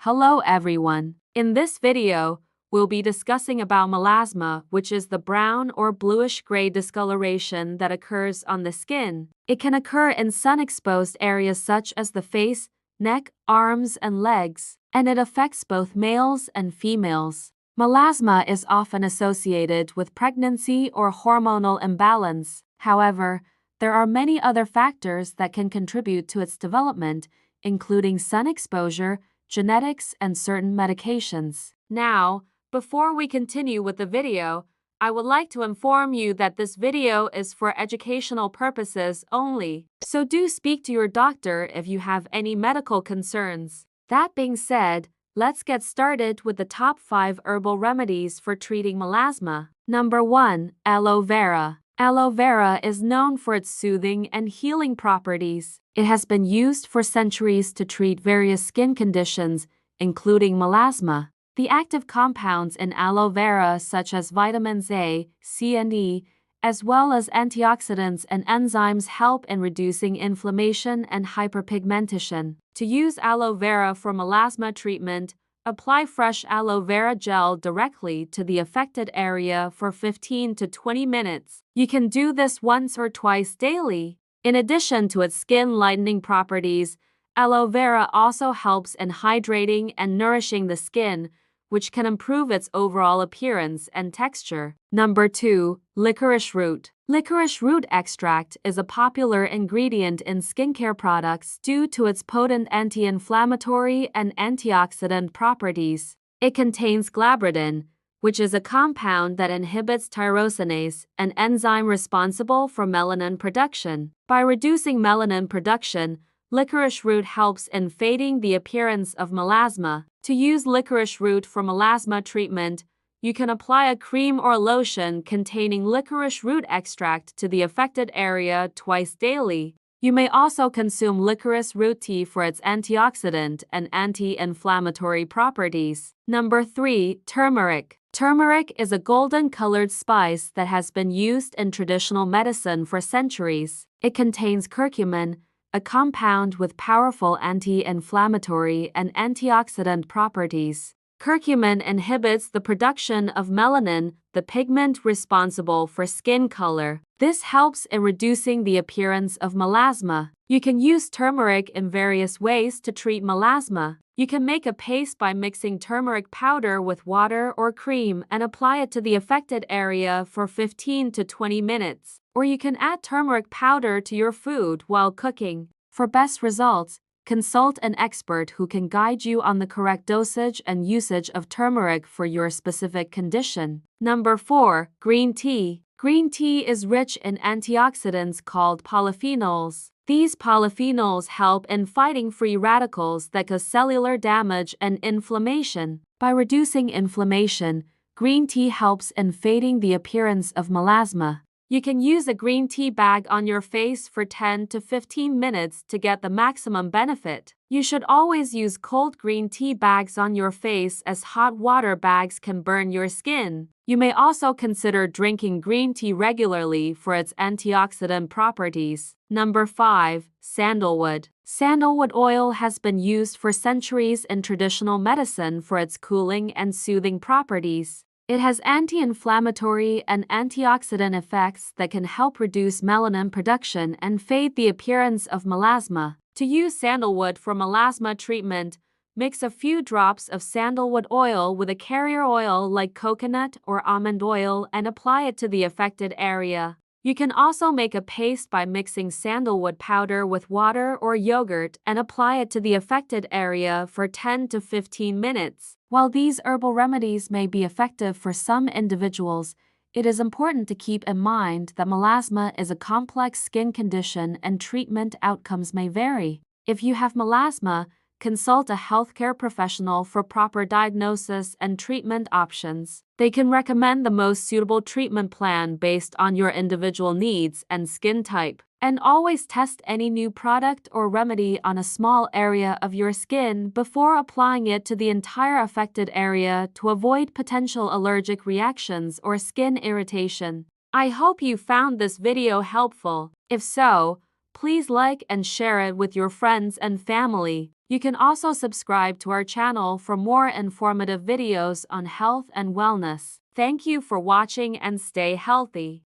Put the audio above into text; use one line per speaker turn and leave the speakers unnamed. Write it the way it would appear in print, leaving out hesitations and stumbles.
Hello everyone. In this video, we'll be discussing about melasma, which is the brown or bluish-gray discoloration that occurs on the skin. It can occur in sun-exposed areas such as the face, neck, arms, and legs, and it affects both males and females. Melasma is often associated with pregnancy or hormonal imbalance. However, there are many other factors that can contribute to its development, including sun exposure, genetics, and certain medications. Now, before we continue with the video, I would like to inform you that this video is for educational purposes only, so do speak to your doctor if you have any medical concerns. That being said, let's get started with the top 5 herbal remedies for treating melasma. Number 1. Aloe vera. Aloe vera is known for its soothing and healing properties. It has been used for centuries to treat various skin conditions, including melasma. The active compounds in aloe vera, such as vitamins A, C, and E, as well as antioxidants and enzymes, help in reducing inflammation and hyperpigmentation. To use aloe vera for melasma treatment, apply fresh aloe vera gel directly to the affected area for 15 to 20 minutes. You can do this once or twice daily. In addition to its skin-lightening properties, aloe vera also helps in hydrating and nourishing the skin, which can improve its overall appearance and texture. Number 2. Licorice root. Licorice root extract is a popular ingredient in skincare products due to its potent anti-inflammatory and antioxidant properties. It contains glabridin, which is a compound that inhibits tyrosinase, an enzyme responsible for melanin production. By reducing melanin production, licorice root helps in fading the appearance of melasma. To use licorice root for melasma treatment, you can apply a cream or lotion containing licorice root extract to the affected area twice daily. You may also consume licorice root tea for its antioxidant and anti-inflammatory properties. Number 3. Turmeric. Turmeric is a golden-colored spice that has been used in traditional medicine for centuries. It contains curcumin, a compound with powerful anti-inflammatory and antioxidant properties. Curcumin inhibits the production of melanin, the pigment responsible for skin color. This helps in reducing the appearance of melasma. You can use turmeric in various ways to treat melasma. You can make a paste by mixing turmeric powder with water or cream and apply it to the affected area for 15 to 20 minutes. Or you can add turmeric powder to your food while cooking. For best results, consult an expert who can guide you on the correct dosage and usage of turmeric for your specific condition. Number 4. Green tea. Green tea is rich in antioxidants called polyphenols. These polyphenols help in fighting free radicals that cause cellular damage and inflammation. By reducing inflammation, green tea helps in fading the appearance of melasma. You can use a green tea bag on your face for 10 to 15 minutes to get the maximum benefit. You should always use cold green tea bags on your face, as hot water bags can burn your skin. You may also consider drinking green tea regularly for its antioxidant properties. Number 5. Sandalwood. Sandalwood oil has been used for centuries in traditional medicine for its cooling and soothing properties. It has anti-inflammatory and antioxidant effects that can help reduce melanin production and fade the appearance of melasma. To use sandalwood for melasma treatment, mix a few drops of sandalwood oil with a carrier oil like coconut or almond oil and apply it to the affected area. You can also make a paste by mixing sandalwood powder with water or yogurt and apply it to the affected area for 10 to 15 minutes. While these herbal remedies may be effective for some individuals, it is important to keep in mind that melasma is a complex skin condition and treatment outcomes may vary. If you have melasma, consult a healthcare professional for proper diagnosis and treatment options. They can recommend the most suitable treatment plan based on your individual needs and skin type. And always test any new product or remedy on a small area of your skin before applying it to the entire affected area to avoid potential allergic reactions or skin irritation. I hope you found this video helpful. If so, please like and share it with your friends and family. You can also subscribe to our channel for more informative videos on health and wellness. Thank you for watching and stay healthy.